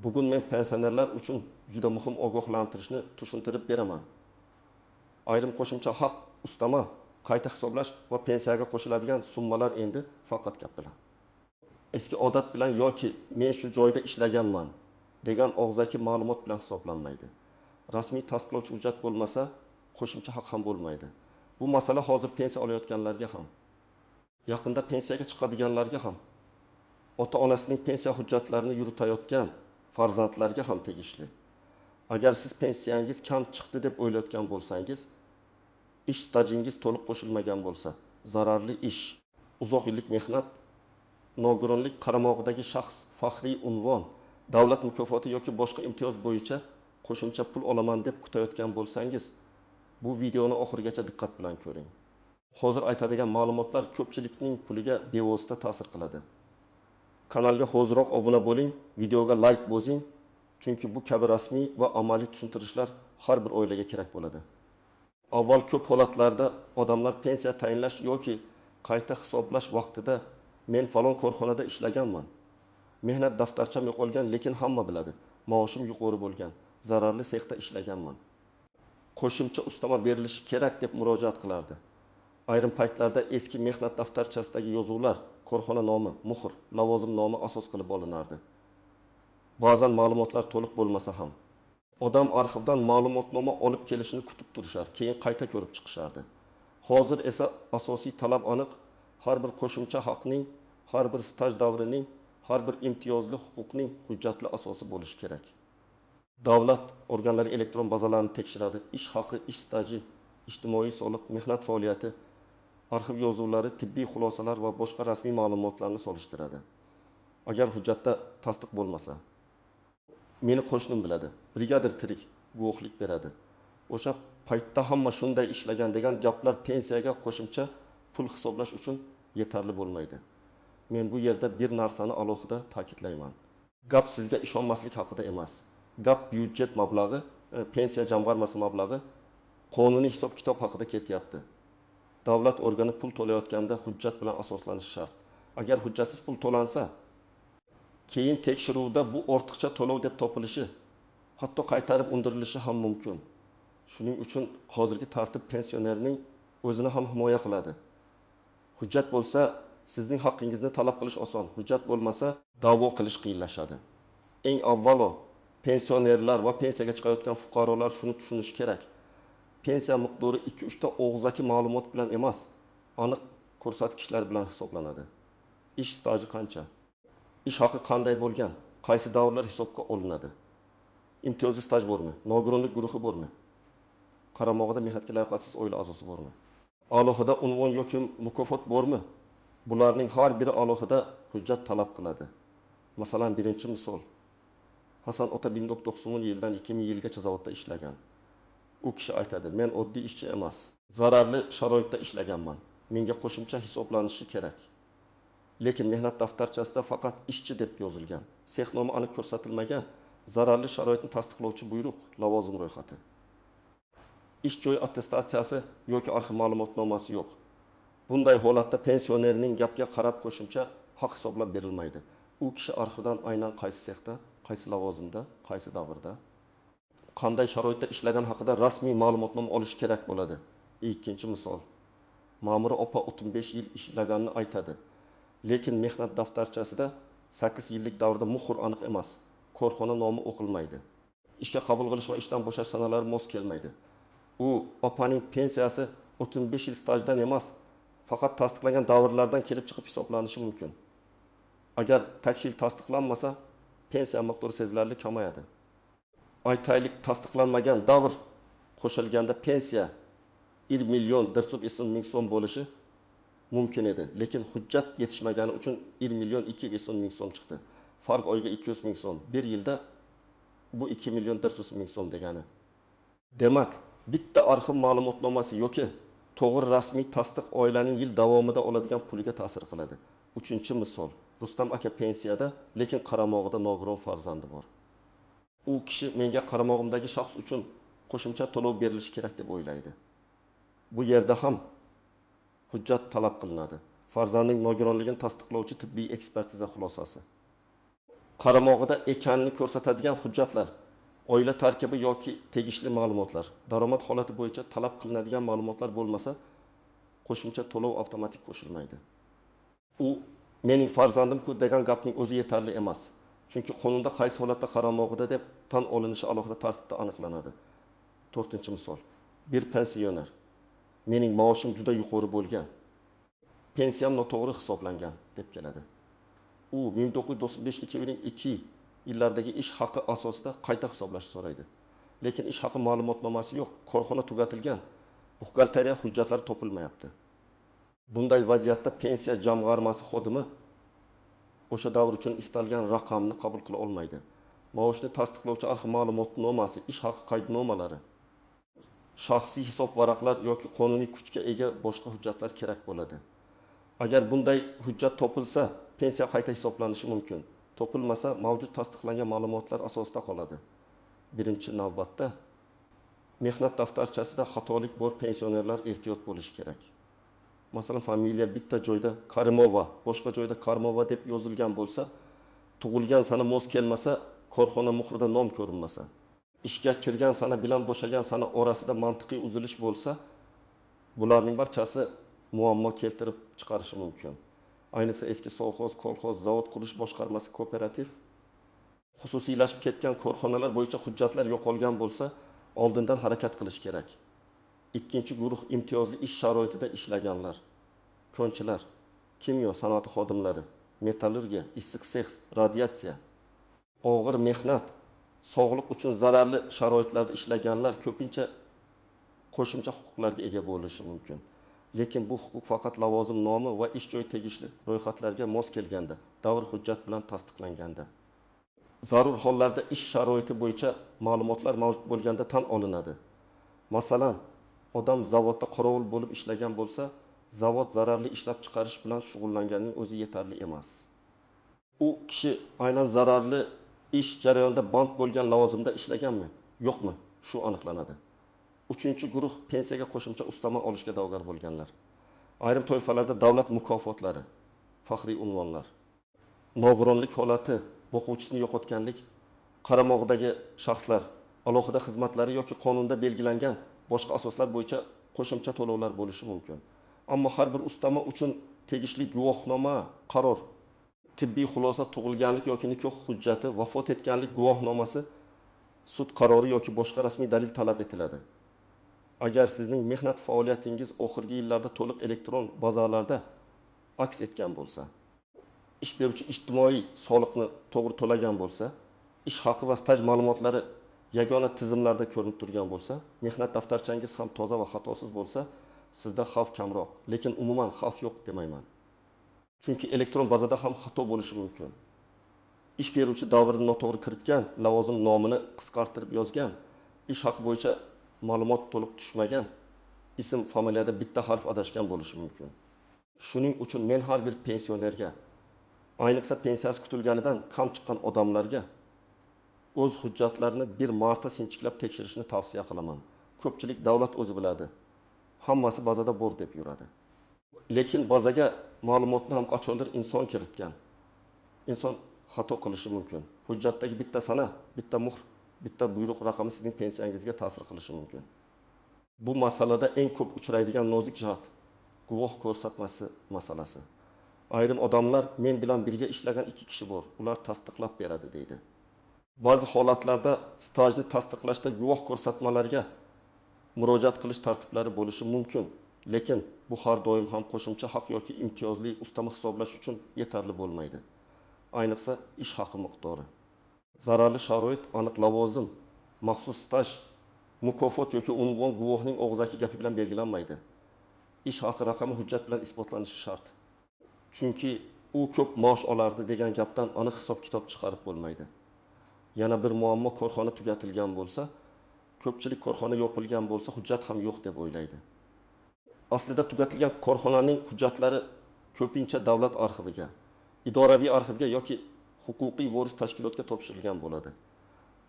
Bugun men pensionerlar uchun juda muhim ogohlantirishni tushuntirib beraman. Ayrim qo'shimcha haq, ustama, qayta hisoblash va pensiyaga qo'shiladigan summalar endi faqat gap bilan. Eski odat bilan yoki men shu joyda ishlaganman degan og'zaki ma'lumot bilan hisoblanmaydi. Rasmiy tasdiqlovchi hujjat bo'lmasa, qo'shimcha haq ham bo'lmaydi. Bu masala hozir pensiya olayotganlarga ham, yaqinda pensiyaga chiqadiganlarga ham, ota-onasining pensiya hujjatlarini yuritayotgan farzandlarga ham tegishli. Agar siz pensiyangiz kam chiqdi deb o'ylayotgan bo'lsangiz, ish stajingiz to'liq qo'shilmagan bo'lsa, zararli ish, uzoq yillik mehnat, nogironlik qaramog'idagi shaxs faxriy unvon, davlat mukofoti yoki boshqa imtiyoz bo'yicha qo'shimcha pul olaman deb kutayotgan bo'lsangiz, bu videoni oxirigacha diqqat bilan ko'ring. Hozir aytadigan ma'lumotlar ko'pchilikning puliga bevosita ta'sir qiladi. Kanalga hoziroq obuna bo'ling, videoga like bosing, chunki bu kabi rasmiy va amaliy tushuntirishlar har bir oilaga kerak bo'ladi. Avval ko'p holatlarda odamlar pensiya tayinlash yoki qayta hisoblash vaqtida men falon korxonada ishlaganman. Mehnat daftarcham yo'qolgan, lekin hamma biladi. Maoshim yuqori bo'lgan, zararli sexda ishlaganman. Qo'shimcha ustama berilishi kerak deb murojaat qilardi. Ayrim paytlarda eski mehnat daftarchasidagi yozuvlar, korxona nomi, muhr, lavozim nomi asos qilib olinardi. Ba'zan ma'lumotlar to'liq bo'lmasa ham odam arxivdan ma'lumotnoma olib kelishini kutib turishar, keyin qayta ko'rib chiqishardi. Hozir esa asosiy talab aniq, har bir qo'shimcha haqning, har bir staj davrining, har bir imtiyozli huquqning hujjatli asosi bo'lishi kerak. Davlat organlari elektron bazalarini tekshiradi. Ish haqi, ish staji, ijtimoiy soliq, mehnat faoliyati, arxiv yozuvlari, tibbiy xulosalar va boshqa rasmiy ma'lumotlarni solishtiradi. Agar hujjatda tasdiq bo'lmasa, meni qo'shnim biladi, brigadir tirik guvohlik beradi. O'sha paytda hamma shunday ishlagan degan gaplar pensiyaga qo'shimcha pul hisoblash uchun yetarli bo'lmaydi. Men bu yerda bir narsani alohida ta'kidlayman. Gap sizga ishonmaslik haqida emas. Gap byudjet mablag'i, pensiya jamg'armasi mablag'i, qonuniy hisob-kitob haqida ketyapti. Davlat organi pul to'layotganda hujjat bilan asoslanishi shart. Agar hujjatsiz pul to'lansa, keyin tekshiruvda bu ortiqcha to'lov deb topilishi, hatto qaytarib undirilishi ham mumkin. Shuning uchun hozirgi tartib pensionerning o'zini ham himoya qiladi. Hujjat bo'lsa, sizning haqqingizni talab qilish oson. Hujjat bo'lmasa, da'vo qilish qiyinlashadi. Eng avvalo pensionerlar va pensiyaga chiqayotgan fuqarolar shuni tushunishi kerak. Pensiya miqdori 2-3 ta og'zaki ma'lumot bilan emas, aniq ko'rsatkichlar bilan hisoblanadi. Ish staji qancha? Ish haqi qanday bo'lgan? Qaysi davrlar hisobga olinadi? Imtiyozli staj bormi? Nogironlik guruhi bormi? Qaramog'ida mehnatga layoqatsiz oila a'zosi bormi? Alohida unvon yoki mukofot bormi? Bularning har biri alohida hujjat talab qiladi. Masalan, birinchi misol. Hasan ota 1990 yildan 2000 yilgacha zavodda ishlagan. U kishi aytadi, men oddiy ishchi emas, zararli sharoitda ishlaganman. Menga qo'shimcha hisoblanishi kerak. Lekin mehnat daftarchasida faqat ishchi deb yozilgan. Sex nomi aniq ko'rsatilmagan, zararli sharoitni tasdiqlovchi buyruq, lavozim ro'yxati. Ish joyi attestatsiyasi yoki arxiv ma'lumotnomasi yo'q. Bunday holatda pensionerning gapga qarab qo'shimcha haq hisoblab berilmaydi. U kishi arxivdan aynan qaysi sexda, qaysi lavozimda, qaysi davrda, qanday sharoitda ishlagan haqida rasmiy ma'lumotnoma olish kerak bo'ladi. Ikkinchi misol. Ma'mura opa 35 yil ishlaganini aytadi. Lekin mehnat daftarchasida 8 yillik davrda muhr aniq emas. Korxona nomi o'qilmaydi. Ishga qabul qilish va ishdan bo'shash sanalari mos kelmaydi. U opaning pensiyasi 35 yil stajdan emas, faqat tasdiqlangan davrlardan kelib chiqib hisoblanishi mumkin. Agar tashkil tasdiqlanmasa, pensiya miqdori sezilarli kamayadi. Aytaylik, tasdiqlanmagan davr qo'shilganda pensiya 1 million 400 ming so'm bo'lishi mumkin edi. Lekin hujjat yetishmagani uchun 1 million 200 ming so'm chiqdi. Farq oyga 200 ming so'm. Bir yilda bu 2 million 400 ming so'm degani. Demak, bitta arxiv ma'lumotnomasi yoki to'g'ri rasmiy tasdiq oilaning yil davomida oladigan puliga ta'sir qiladi. Uchinchi misol. Rustam aka pensiyada, lekin qaramog'ida nogiron farzandi bor. U kishi menga qaramog'imdagi shaxs uchun qo'shimcha to'lov berilishi kerak deb o'ylaydi. Bu yerda ham hujjat talab qilinadi. Farzandning nogironligini tasdiqlovchi tibbiy ekspertiza xulosasi. qaramog'ida ekanini ko'rsatadigan hujjatlar, oila tarkibi yoki tegishli ma'lumotlar, daromad holati bo'yicha talab qilinadigan ma'lumotlar bo'lmasa, qo'shimcha to'lov avtomatik qo'shilmaydi. U mening farzandim-ku degan gapning o'zi yetarli emas. Chunki qonunda qaysi holatda qaramog'ida deb tan olinishi alohida tartibda aniqlanadi. 4-misol. Bir pensioner. Mening maoshim juda yuqori bo'lgan. Pensiyam noto'g'ri hisoblangan deb keladi. U 1995-2002 yillardagi ish haqi asosida qayta hisoblashni so'raydi. Lekin ish haqi ma'lumotnomasi yo'q, korxona tugatilgan. Buxgalteriya hujjatlari topilmayapti. Bunday vaziyatda pensiya jamg'armasi xodimi o'sha davr uchun istalgan raqamni qabul qila olmaydi. Maoshni tasdiqlovchi arxiv ma'lumotnomasi, ish haqi qaydnomalari, shaxsiy hisob varaqlar yoki qonuniy kuchga ega boshqa hujjatlar kerak bo'ladi. Agar bunday hujjat topilsa, pensiya qayta hisoblanishi mumkin. Topilmasa, mavjud tasdiqlangan ma'lumotlar asosida qoladi. Birinchi navbatda mehnat daftarchasida xatolik bor pensionerlar ehtiyot bo'lishi kerak. Masalan, familiya bitta joyda Karimova, boshqa joyda Karmova deb yozilgan bo'lsa, tug'ilgan sana mos kelmasa, korxona muhrida nom ko'rinmasa, ishga kirgan sana bilan bo'shagan sana orasida mantiqiy uzilish bo'lsa, bularning barchasi muammo keltirib chiqarishi mumkin. Ayniqsa eski sovxoz, kolxoz, zavod qurish boshqarmasi, kooperativ, xususiylashib ketgan korxonalar bo'yicha hujjatlar yo'qolgan bo'lsa, oldindan harakat qilish kerak. Ikkinchi guruh imtiyozli ish sharoitida ishlaganlar, konchilar, kimyo sanoati xodimlari, metallurgiya, issiq sex, radiatsiya, og'ir mehnat, sog'liq uchun zararli sharoitlarda ishlaganlar ko'pincha qo'shimcha huquqlarga ega bo'lishi mumkin. Lekin bu huquq faqat lavozim nomi va ish joyi tegishli ro'yxatlarga mos kelganda, davr hujjat bilan tasdiqlanganda. Zarur hollarda ish sharoiti bo'yicha ma'lumotlar mavjud bo'lganda tan olinadi. Masalan, odam zavodda qorovul bo'lib ishlagan bo'lsa, zavod zararli ishlab chiqarish bilan shug'ullanganning o'zi yetarli emas. U kishi aynan zararli ish jarayonida band bo'lgan lavozimda ishlaganmi, yo'qmi? Shu aniqlanadi. Uchinchi guruh pensiyaga qo'shimcha ustama olishga da'vogar bo'lganlar. Ayrim toifalarda davlat mukofotlari, faxriy unvonlar, nogironlik holati, o'quvchisini yo'qotganlik, qaramog'idagi shaxslar, alohida xizmatlari yoki qonunda belgilangan boshqa asoslar bo'yicha qo'shimcha to'lovlar bo'lishi mumkin. Ammo har bir ustama uchun tegishli guvohnoma, qaror, tibbiy xulosa, tug'ilganlik yoki nikoh hujjati, vafot etganlik guvohnomasi, sud qarori yoki boshqa rasmiy dalil talab etiladi. Agar sizning mehnat faoliyatingiz oxirgi yillarda to'liq elektron bazalarda aks etgan bo'lsa, ish beruvchi ijtimoiy soliqni to'g'ri to'lagan bo'lsa, ish haqi va staj ma'lumotlari yagona tizimlarda ko'rinib turgan bo'lsa, mehnat daftarchangiz ham toza va xatosiz bo'lsa, sizda xavf kamroq, lekin umuman xavf yo'q demayman. Chunki elektron bazada ham xato bo'lishi mumkin. Ish beruvchi davrini noto'g'ri kiritgan, lavozim nomini qisqartirib yozgan, ish haqi bo'yicha ma'lumot to'liq tushmagan, ism familiyada bitta harf adashgan bo'lishi mumkin. Shuning uchun men har bir pensionerga, ayniqsa pensiyasi kutilganidan kam chiqqan odamlarga o'z hujjatlarini bir marta sinchiklab tekshirishni tavsiya qilaman. Ko'pchilik davlat o'zi biladi. Hammasi bazada bor deb yuradi. Lekin bazaga ma'lumotni ham qachondir inson kiritgan. Inson xato qilishi mumkin. Hujjatdagi bitta sana, bitta muhr, bitta buyruq raqami sizning pensiyangizga ta'sir qilishi mumkin. Bu masalada eng ko'p uchraydigan nozik jihat guvoh ko'rsatmasi masalasi. Ayrim odamlar men bilan birga ishlagan 2 kishi bor, ular tasdiqlab beradi deydi. Ba'zi holatlarda stajni tasdiqlashda guvoh ko'rsatmalarga murojaat qilish tartiblari bo'lishi mumkin, lekin bu har doim ham qo'shimcha haq yoki imtiyozli ustama hisoblash uchun yetarli bo'lmaydi. Ayniqsa ish haqi miqdori. Zararli sharoit, aniq lavozim, maxsus staj, mukofot yoki unvon guvohning og'zaki gapi bilan belgilanmaydi. Ish haqi raqami hujjat bilan isbotlanishi shart. Chunki u ko'p maosh olardi degan gapdan aniq hisob-kitob chiqarib bo'lmaydi. Yana bir muammo, korxona tugatilgan bo'lsa, ko'pchilik korxona yopilgan bo'lsa, hujjat ham yo'q deb o'ylaydi. Aslida tugatilgan korxonaning hujjatlari ko'pincha davlat arxiviga, idoraviy arxivga yoki huquqiy voris tashkilotga topshirilgan bo'ladi.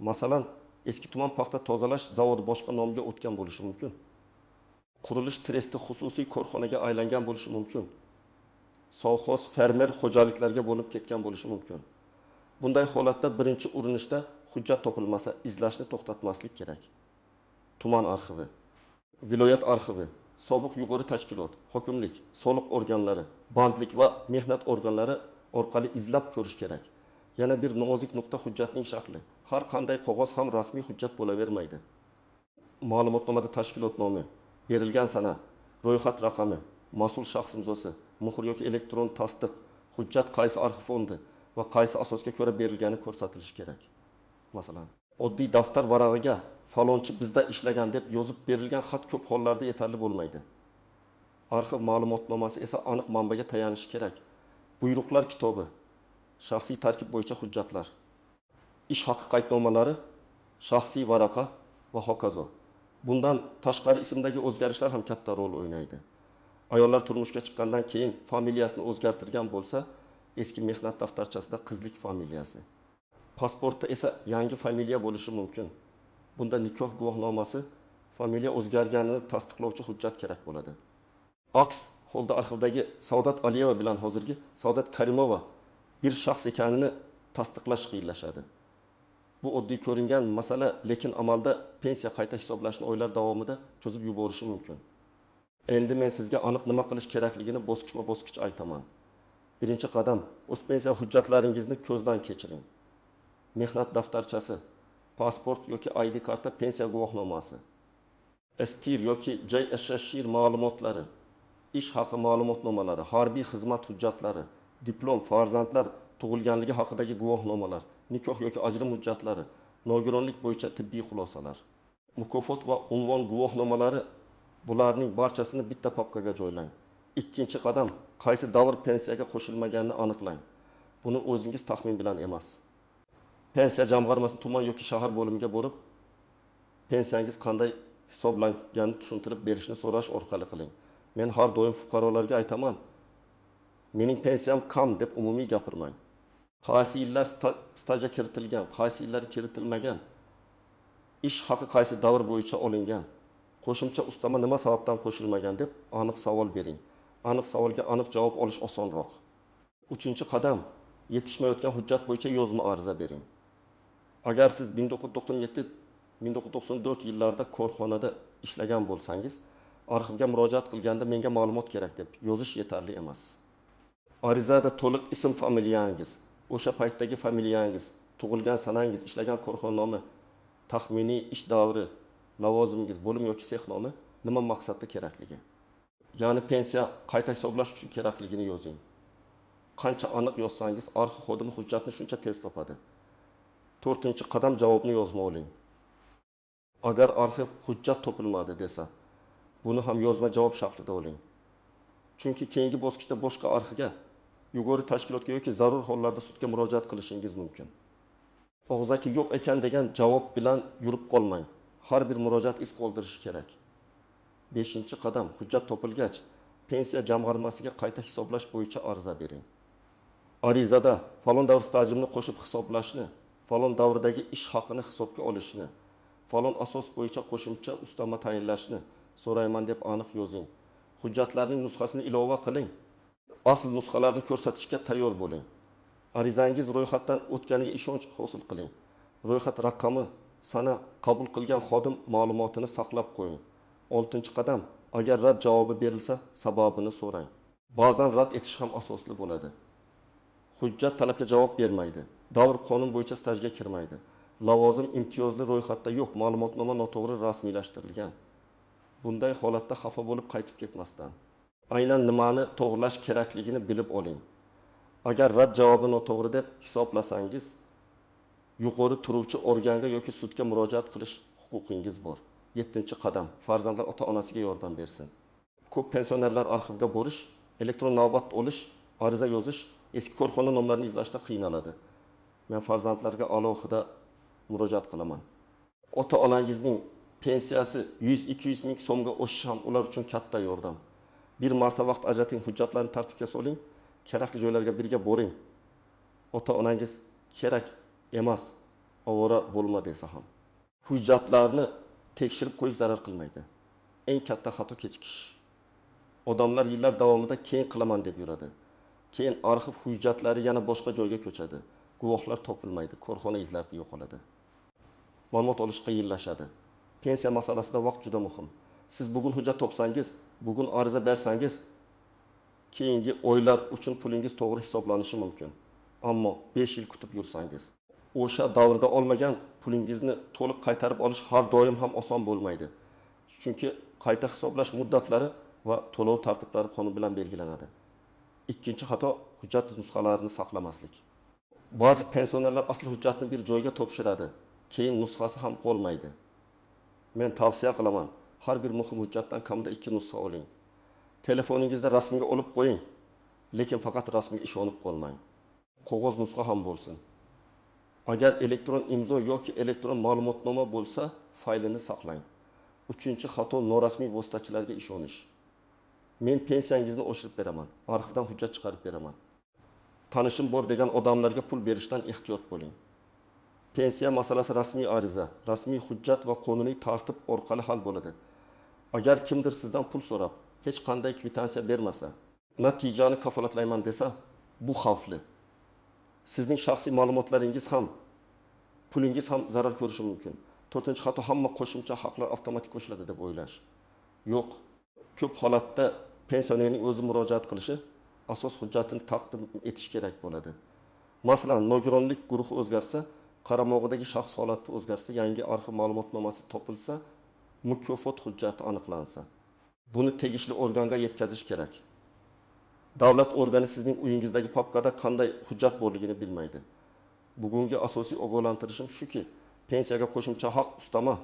Masalan, eski tuman paxta tozalash zavodi boshqa nomga o'tgan bo'lishi mumkin. Qurilish tresti xususiy korxonaga aylangan bo'lishi mumkin. Sovxoz, fermer xo'jaliklarga bo'lib ketgan bo'lishi mumkin. Bunday holatda birinchi urinishda hujjat topilmasa, izlashni to'xtatmaslik kerak. Tuman arxivi, viloyat arxivi, sobiq yuqori tashkilot, hokimlik, soliq organlari, bandlik va mehnat organlari orqali izlab ko'rish kerak. Yana bir nozik nuqta hujjatning shakli. Har qanday qog'oz ham rasmiy hujjat bo'lavermaydi. Ma'lumotnomada tashkilot nomi, berilgan sana, ro'yxat raqami, mas'ul shaxs imzosi, muhr yoki elektron tasdiq, hujjat qaysi arxiv fondi va qaysi asosga ko'ra berilgani ko'rsatilishi kerak. Masalan, oddiy daftar varag'iga falonchi bizda ishlagan deb yozib berilgan xat ko'p hollarda yetarli bo'lmaydi. Arxiv ma'lumotnomasi esa aniq manbaga tayanishi kerak. Buyruqlar kitobi, shaxsiy tarkib bo'yicha hujjatlar, ish haqi qaydnomalari, shaxsiy varaqa va hokazo. Bundan tashqari ismdagi o'zgarishlar ham katta rol o'ynaydi. Ayollar turmushga chiqqandan keyin familiyasini o'zgartirgan bo'lsa, eski mehnat daftarchasida qizlik familiyasi. Pasportda esa yangi familiya bo'lishi mumkin. Bunda nikoh guvohnomasi, familiya o'zgarganini tasdiqlovchi hujjat kerak bo'ladi. Aks holda arxivdagi Saodat Aliyeva bilan hozirgi Saodat Karimova bir shaxs ekanini tasdiqlash qiyinlashadi. Bu oddiy ko'ringan masala, lekin amalda pensiya qayta hisoblashni oylar davomida cho'zib yuborishi mumkin. Endi men sizga aniq nima qilish kerakligini bosqichma-bosqich aytaman. Birinchi qadam, o'z pensiya hujjatlaringizni ko'zdan kechiring. Mehnat daftarchasi, pasport yoki ID karta pensiya guvohnomasi, STIR yoki JSHIR ma'lumotlari, ish haqi ma'lumotnomalari, harbiy xizmat hujjatlari, diplom, farzandlar tug'ilganligi haqidagi guvohnomalar, nikoh yoki ajrim hujjatlari, nogironlik bo'yicha tibbiy xulosalar, mukofot va unvon guvohnomalari, bularning barchasini bitta papkaga joylang. Ikkinchi qadam, qaysi davr pensiyaga qo'shilmaganini aniqlang. Buni o'zingiz taxmin bilan emas. Pensiya jamg'armasini tuman yoki shahar bo'limiga borib, pensiyangiz qanday hisoblanganini tushuntirib berishni so'rash orqali qiling. Men har doim fuqarolarga aytaman, mening pensiyam kam deb umumiy gapirmang. Qaysi yillar stajga kiritilgan, qaysi yillar kiritilmagan, ish haqi qaysi davr bo'yicha olingan, qo'shimcha ustama nima sababdan qo'shilmagan deb aniq savol bering. Aniq savolga aniq javob olish osonroq. Uchinchi qadam, yetishmayotgan hujjat bo'yicha yozma ariza bering. Agar siz 1997-1994 yillarida korxonada ishlagan bo'lsangiz, arxivga murojaat qilganda menga ma'lumot kerak deb yozish yetarli emas. Arizada to'liq ism familiyangiz, o'sha paytdagi familiyangiz, tug'ilgan sanangiz, ishlagan korxona nomi, taxminiy ish davri, lavozimingiz, bo'lim yoki sex nomi, nima maqsadda kerakligi. Ya'ni pensiya qayta hisoblash uchun kerakligini yozing. Qancha aniq yozsangiz, arxiv xodimi hujjatni shuncha tez topadi. To'rtinchi qadam, javobni yozma oling. Agar arxiv hujjat topilmadi desa, buni ham yozma javob shaklida oling. Chunki keyingi bosqichda boshqa arxivga, yuqori tashkilotga yoki zarur hollarda sudga murojaat qilishingiz mumkin. Og'zaki yo'q ekan degan javob bilan yurib qolmang. Har bir murojaat iz qoldirishi kerak. 5-qadam, hujjat topilgach, pensiya jamg'armasiga qayta hisoblash bo'yicha ariza bering. Arizada falon davr stajimni qo'shib hisoblashni, falon davrdagi ish haqini hisobga olishni, falon asos bo'yicha qo'shimcha ustama tayinlashni so'rayman deb aniq yozing. Hujjatlarning nusxasini ilova qiling. Asl nusxalarni ko'rsatishga tayyor bo'ling. Arizangiz ro'yxatdan o'tganiga ishonch hosil qiling. Ro'yxat raqami, sana, qabul qilgan xodim ma'lumotini saqlab qo'ying. 6-qadam, agar rad javobi berilsa, sababini so'rang. Ba'zan rad etish ham asosli bo'ladi. Hujjat talabga javob bermaydi. Davr qonun bo'yicha stajga kirmaydi. Lavozim imtiyozli ro'yxatda yo'q, ma'lumotnoma noto'g'ri rasmiylashtirilgan. Bunday holatda xafa bo'lib qaytib ketmasdan, aynan nimani to'g'rilash kerakligini bilib oling. Agar rad javobi noto'g'ri deb hisoblasangiz, yuqori turuvchi organga yoki sudga murojaat qilish huquqingiz bor. 7-qadam, farzandlar ota-onasiga yordam bersin. Ko'p pensionerlar arxivga borish, elektron navbat olish, ariza yozish, eski korxona nomlarini izlashda qiynaladi. Men farzandlarga alohida murojaat qilaman. Ota-onangizning pensiyasi 100-200 ming so'mga oshishi ham ular uchun katta yordam. Bir marta vaqt ajrating, hujjatlarni tartibga soling, kerakli joylarga birga boring. Ota-onangiz kerak emas, ovora bo'lma desa ham. Hujjatlarni tekshirib qo'yish zarar qilmaydi. Eng katta xato kechikish. Odamlar yillar davomida keyin qilaman deb yuradi. Keyin arxiv hujjatlari yana boshqa joyga ko'chadi. guvohlar topilmaydi, korxona izlari yo'qoladi. Ma'lumot olish qiyinlashadi. Pensiya masalasida vaqt juda muhim. Siz bugun hujjat topsangiz, bugun ariza bersangiz, keyingi oylar uchun pulingiz to'g'ri hisoblanishi mumkin. Ammo 5 yil kutib yursangiz, o'sha davrda olmagan pulingizni to'liq qaytarib olish har doim ham oson bo'lmaydi. Chunki qayta hisoblash muddatlari va to'lov tartiblari qonun bilan belgilanadi. Ikkinchi xato hujjat nusxalarini saqlamaslik. Ba'zi pensionerlar asli hujjatni bir joyga topshiradi, keyin nusxasi ham qolmaydi. Men tavsiya qilaman, har bir muhim hujjatdan kamida 2 nusxa oling. Telefoningizda rasmga olib qo'ying, lekin faqat rasmiga ishonib qolmang. Qog'oz nusxa ham bo'lsin. Agar elektron imzo yoki elektron ma'lumotnoma bo'lsa, faylini saqlang. Uchinchi xato norasmiy vositachilarga ishonish. Men pensiyangizni oshirib beraman, arxivdan hujjat chiqarib beraman. Tanishim bor degan odamlarga pul berishdan ehtiyot bo'ling. Pensiya masalasi rasmiy ariza, rasmiy hujjat va qonuniy tartib orqali hal bo'ladi. Agar kimdir sizdan pul so'rab, hech qanday kvitansiya bermasa, natijani kafolatlayman desa, bu xavfli. Sizning shaxsiy ma'lumotlaringiz ham, pulingiz ham zarar ko'rishi mumkin. 4-xato hamma qo'shimcha haqlar avtomatik qo'shiladi deb o'ylash. Yo'q. Ko'p holatda pensionerning o'zi murojaat qilishi, asos hujjatini taqdim etish kerak bo'ladi. Masalan, nogironlik guruhi o'zgarsa, qaramog'idagi shaxs holati o'zgarsa, yangi arxiv ma'lumotnomasi topilsa, mukofot hujjati aniqlansa, buni tegishli organga yetkazish kerak. Davlat organi sizning uyingizdagi papkada qanday hujjat borligini bilmaydi. Bugungi asosiy ogohlantirishim shuki, pensiyaga qo'shimcha haq ustama,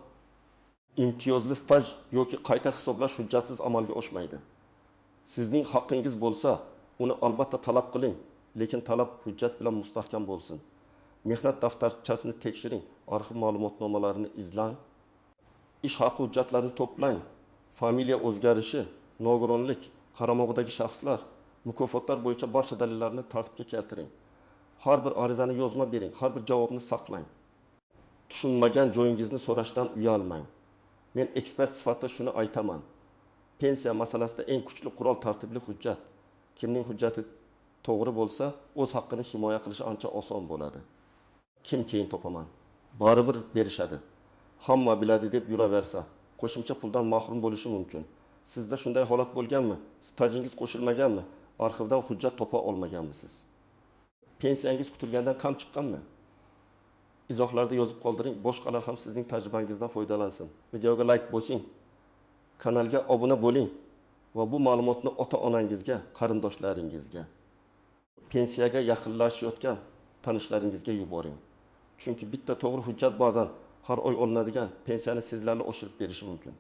imtiyozli staj yoki qayta hisoblash hujjatsiz amalga oshmaydi. Sizning haqqingiz bo'lsa, uni albatta talab qiling, lekin talab hujjat bilan mustahkam bo'lsin. Mehnat daftarchasini tekshiring, arxiv ma'lumotnomalarini izlang, ish haqi hujjatlarini to'plang, familiya o'zgarishi, nogironlik, qaramog'idagi shaxslar, mukofotlar bo'yicha barcha dalillarni tartibga keltiring. Har bir arizani yozma bering, har bir javobni saqlang. Tushunmagan joyingizni so'rashdan uyalmang. Men ekspert sifatida shuni aytaman. Pensiya masalasida eng kuchli qurol tartibli hujjat. Kimning hujjati to'g'ri bo'lsa, o'z haqqini himoya qilishi ancha oson bo'ladi. Kim keyin topaman? Baribir berishadi. Hamma biladi deb yuraversa, qo'shimcha puldan mahrum bo'lishi mumkin. Sizda shunday holat bo'lganmi? Stajingiz qo'shilmaganmi? Arxivdan hujjat topa olmaganmisiz? Pensiyangiz kutilgandan kam chiqqanmi? Izohlarda yozib qoldiring, boshqalar ham sizning tajribangizdan foydalansin. Videoga like bosing, kanalga obuna bo'ling va bu ma'lumotni ota-onangizga, qarindoshlaringizga, pensiyaga yaqinlashayotgan tanishlaringizga yuboring. Chunki bitta to'g'ri hujjat ba'zan har oy olinadigan pensiyani sezilarli oshirib berishi mumkin.